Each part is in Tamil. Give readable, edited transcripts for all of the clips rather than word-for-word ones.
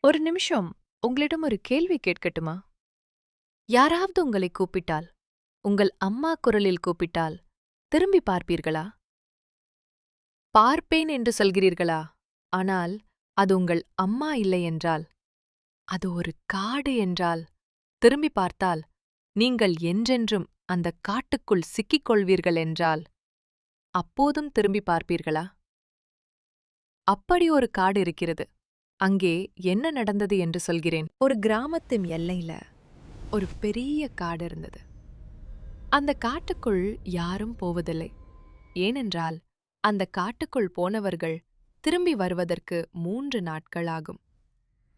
ஒரு நிமிஷம் உங்களிடம் ஒரு கேள்வி கேட்கட்டுமா? யாராவது உங்களை கூப்பிட்டால், உங்கள் அம்மா குரலில் கூப்பிட்டால், திரும்பி பார்ப்பீர்களா? பார்ப்பேன் என்று சொல்கிறீர்களா? ஆனால் அது உங்கள் அம்மா இல்லை என்றால், அது ஒரு காடு என்றால், திரும்பி பார்த்தால், நீங்கள் என்றென்றும் அந்தக் காட்டுக்குள் சிக்கிக் கொள்வீர்கள் என்றால், அப்போதும் திரும்பி பார்ப்பீர்களா? அப்படி ஒரு காடு இருக்கிறது. அங்கே என்ன நடந்தது என்று சொல்கிறேன். ஒரு கிராமத்தின் எல்லையில ஒரு பெரிய காடு இருந்தது. அந்த காட்டுக்குள் யாரும் போவதில்லை. ஏனென்றால் அந்த காட்டுக்குள் போனவர்கள் திரும்பி வருவதற்கு 3 நாட்கள் ஆகும்.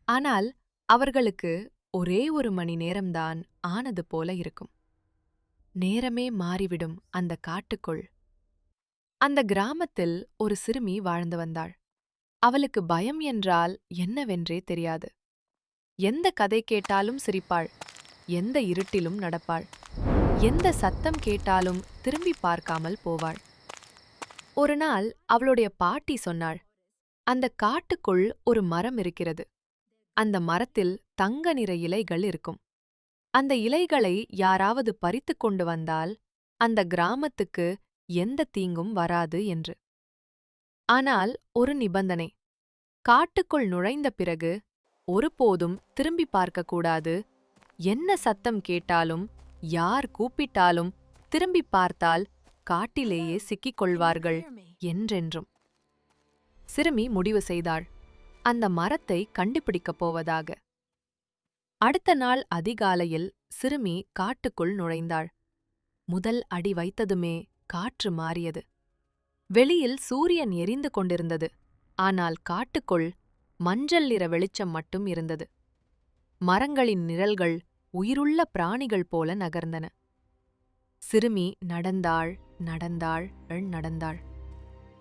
ஆனால் அவர்களுக்கு ஒரே 1 மணி நேரம்தான் ஆனது போல இருக்கும். நேரமே மாறிவிடும் அந்த காட்டுக்குள். அந்த கிராமத்தில் ஒரு சிறுமி வாழ்ந்து வந்தாள். அவளுக்கு பயம் என்றால் என்னவென்றே தெரியாது. எந்த கதை கேட்டாலும் சிரிப்பாள். எந்த இருட்டிலும் நடப்பாள். எந்த சத்தம் கேட்டாலும் திரும்பி பார்க்காமல் போவாள். ஒரு நாள் அவளுடைய பாட்டி சொன்னாள், அந்த காட்டுக்குள் ஒரு மரம் இருக்கிறது. அந்த மரத்தில் தங்க நிற இலைகள் இருக்கும். அந்த இலைகளை யாராவது பறித்துக் கொண்டு வந்தால் அந்த கிராமத்துக்கு எந்த தீங்கும் வராது என்று. ஆனால் ஒரு நிபந்தனை. காட்டுக்குள் நுழைந்த பிறகு ஒருபோதும் திரும்பி பார்க்கக்கூடாது. என்ன சத்தம் கேட்டாலும், யார் கூப்பிட்டாலும் திரும்பி பார்த்தால் காட்டிலேயே சிக்கிக் கொள்வார்கள் என்றென்றும். சிறுமி முடிவு செய்தாள், அந்த மரத்தை கண்டுபிடிக்கப் போவதாக. அடுத்த நாள் அதிகாலையில் சிறுமி காட்டுக்குள் நுழைந்தாள். முதல் அடி வைத்ததுமே காற்று மாறியது. வெளியில் சூரியன் எரிந்து கொண்டிருந்தது. ஆனால் காட்டுக்குள் மஞ்சள் நிற வெளிச்சம் மட்டும் இருந்தது. மரங்களின் நிழல்கள் உயிருள்ள பிராணிகள் போல நகர்ந்தன. சிறுமி நடந்தாள், நடந்தாள், நடந்தாள்.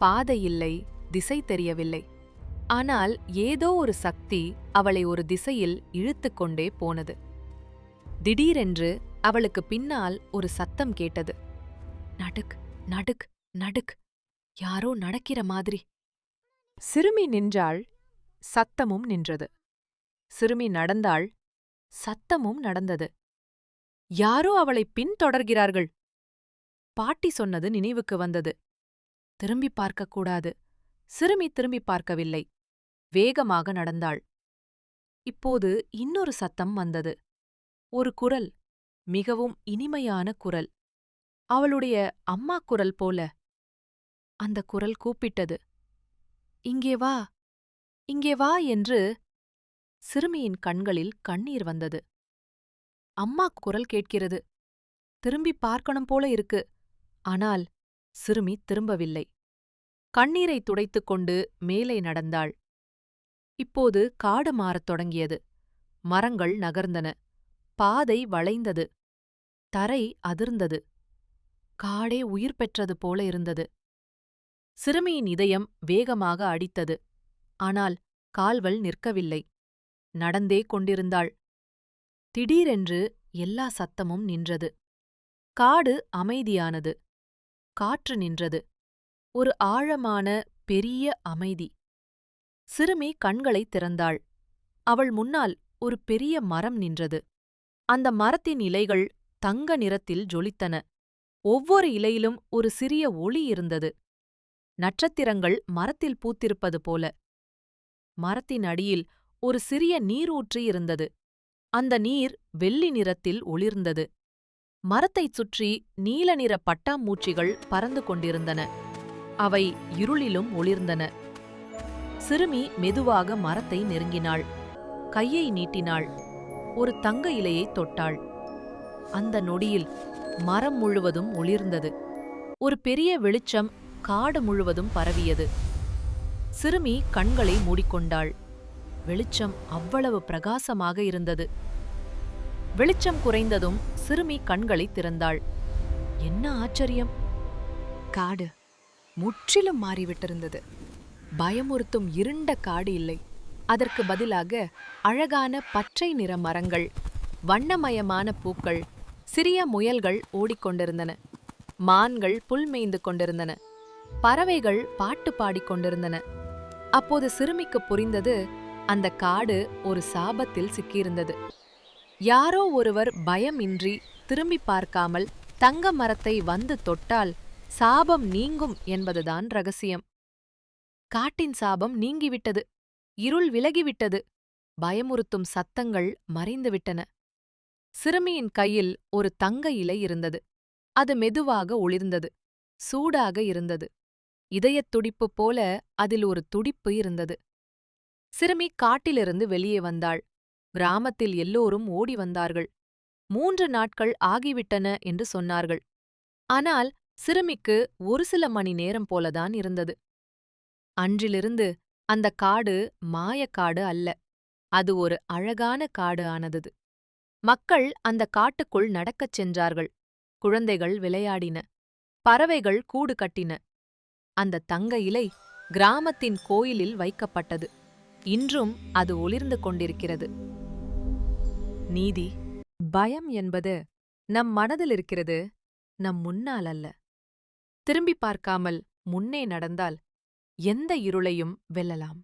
பாதை இல்லை, திசை தெரியவில்லை. ஆனால் ஏதோ ஒரு சக்தி அவளை ஒரு திசையில் இழுத்துக் கொண்டே போனது. திடீரென்று அவளுக்கு பின்னால் ஒரு சத்தம் கேட்டது. நடுக், நடுக், நடுக். யாரோ நடக்கிற மாதிரி. சிறுமி நின்றாள், சத்தமும் நின்றது. சிறுமி நடந்தாள், சத்தமும் நடந்தது. யாரோ அவளை பின்தொடர்கிறார்கள். பாட்டி சொன்னது நினைவுக்கு வந்தது. திரும்பி பார்க்கக்கூடாது. சிறுமி திரும்பி பார்க்கவில்லை. வேகமாக நடந்தாள். இப்போது இன்னொரு சத்தம் வந்தது. ஒரு குரல், மிகவும் இனிமையான குரல். அவளுடைய அம்மா குரல் போல. அந்த குரல் கூப்பிட்டது. இங்கே வா, இங்கே வா என்று. சிறுமியின் கண்களில் கண்ணீர் வந்தது. அம்மா குரல் கேட்கிறது. திரும்பி பார்க்கணும் போல இருக்கு. ஆனால் சிறுமி திரும்பவில்லை. கண்ணீரை துடைத்துக் கொண்டு மேலே நடந்தாள். இப்போது காடு மாறத் தொடங்கியது. மரங்கள் நகர்ந்தன. பாதை வளைந்தது. தரை அதிர்ந்தது. காடே உயிர் பெற்றது போல இருந்தது. சிறுமியின் இதயம் வேகமாக அடித்தது. ஆனால் கால்கள் நிற்கவில்லை. நடந்தே கொண்டிருந்தாள். திடீரென்று எல்லா சத்தமும் நின்றது. காடு அமைதியானது. காற்று நின்றது. ஒரு ஆழமான பெரிய அமைதி. சிறுமி கண்களைத் திறந்தாள். அவள் முன்னால் ஒரு பெரிய மரம் நின்றது. அந்த மரத்தின் இலைகள் தங்க நிறத்தில் ஜொலித்தன. ஒவ்வொரு இலையிலும் ஒரு சிறிய ஒளி இருந்தது. நட்சத்திரங்கள் மரத்தில் பூத்திருப்பது போல. மரத்தின் அடியில் ஒரு சிறிய நீரூற்று இருந்தது. அந்த நீர் வெள்ளி நிறத்தில் ஒளிர்ந்தது. மரத்தைச் சுற்றி நீல நிற பட்டாம்பூச்சிகள் பறந்து கொண்டிருந்தன. அவை இருளிலும் ஒளிர்ந்தன. சிறுமி மெதுவாக மரத்தை நெருங்கினாள். கையை நீட்டினாள். ஒரு தங்க இலையைத் தொட்டாள். அந்த நொடியில் மரம் முழுவதும் ஒளிர்ந்தது. ஒரு பெரிய வெளிச்சம் காடு முழுவதும் பரவியது. சிறுமி கண்களை மூடிக்கொண்டாள். வெளிச்சம் அவ்வளவு பிரகாசமாக இருந்தது. வெளிச்சம் குறைந்ததும் சிறுமி கண்களைத் திறந்தாள். என்ன ஆச்சரியம்! காடு முற்றிலும் மாறிவிட்டிருந்தது. பயமுறுத்தும் இருண்ட காடு இல்லை. அதற்கு பதிலாக அழகான பச்சை நிற மரங்கள், வண்ணமயமான பூக்கள், சிறிய முயல்கள் ஓடிக்கொண்டிருந்தன. மான்கள் புல் மேய்ந்து கொண்டிருந்தன. பறவைகள் பாட்டு பாடிக்கொண்டிருந்தன. அப்போது சிறுமிக்கு புரிந்தது, அந்த காடு ஒரு சாபத்தில் சிக்கியிருந்தது. யாரோ ஒருவர் பயமின்றி திரும்பி பார்க்காமல் தங்க மரத்தை வந்து தொட்டால் சாபம் நீங்கும் என்பதுதான் ரகசியம். காட்டின் சாபம் நீங்கிவிட்டது. இருள் விலகிவிட்டது. பயமுறுத்தும் சத்தங்கள் மறைந்துவிட்டன. சிறுமியின் கையில் ஒரு தங்க இலை இருந்தது. அது மெதுவாக ஒளிர்ந்தது. சூடாக இருந்தது. இதயத் துடிப்பு போல அதில் ஒரு துடிப்பு இருந்தது. சிறுமி காட்டிலிருந்து வெளியே வந்தாள். கிராமத்தில் எல்லோரும் ஓடி வந்தார்கள். 3 நாட்கள் ஆகிவிட்டன என்று சொன்னார்கள். ஆனால் சிறுமிக்கு ஒரு சில மணி நேரம் போலதான் இருந்தது. அன்றிலிருந்து அந்த காடு மாயக்காடு அல்ல. அது ஒரு அழகான காடு ஆனது. மக்கள் அந்த காட்டுக்குள் நடக்கச் சென்றார்கள். குழந்தைகள் விளையாடின. பறவைகள் கூடு கட்டின. அந்த தங்க இலை கிராமத்தின் கோயிலில் வைக்கப்பட்டது. இன்றும் அது ஒளிர்ந்து கொண்டிருக்கிறது. நீதி. பயம் என்பது நம் மனதில் இருக்கிறது, நம் முன்னால் அல்ல. திரும்பி பார்க்காமல் முன்னே நடந்தால் எந்த இருளையும் வெல்லலாம்.